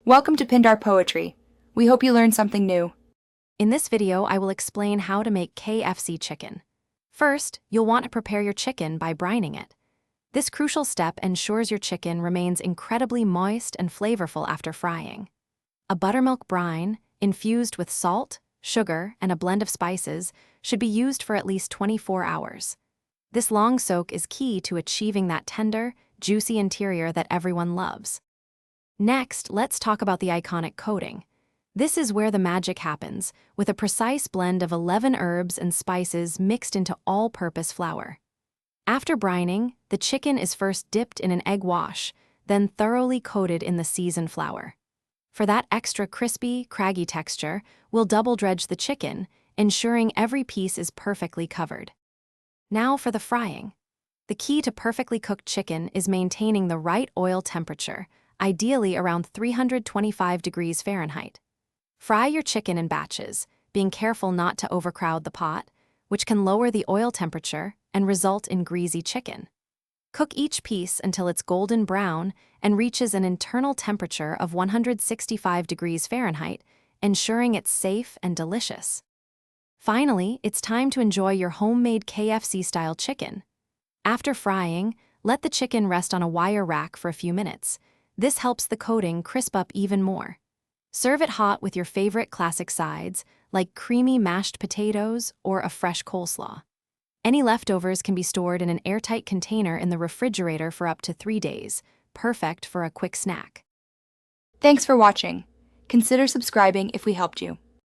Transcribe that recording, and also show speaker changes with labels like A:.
A: Welcome to Pindar Poetry. We hope you learned something new.
B: In this video, I will explain how to make KFC chicken. First, you'll want to prepare your chicken by brining it. This crucial step ensures your chicken remains incredibly moist and flavorful after frying. A buttermilk brine, infused with salt, sugar, and a blend of spices, should be used for at least 24 hours. This long soak is key to achieving that tender, juicy interior that everyone loves. Next, let's talk about the iconic coating. This is where the magic happens, with a precise blend of 11 herbs and spices mixed into all-purpose flour. After brining, the chicken is first dipped in an egg wash, then thoroughly coated in the seasoned flour. For that extra crispy, craggy texture, we'll double dredge the chicken, ensuring every piece is perfectly covered. Now for the frying. The key to perfectly cooked chicken is maintaining the right oil temperature, ideally around 325 degrees Fahrenheit. Fry your chicken in batches, being careful not to overcrowd the pot, which can lower the oil temperature and result in greasy chicken. Cook each piece until it's golden brown and reaches an internal temperature of 165 degrees Fahrenheit, ensuring it's safe and delicious. Finally, it's time to enjoy your homemade KFC-style chicken. After frying, let the chicken rest on a wire rack for a few minutes. This helps the coating crisp up even more. Serve it hot with your favorite classic sides, like creamy mashed potatoes or a fresh coleslaw. Any leftovers can be stored in an airtight container in the refrigerator for up to 3 days, perfect for a quick snack.
A: Thanks for watching. Consider subscribing if we helped you.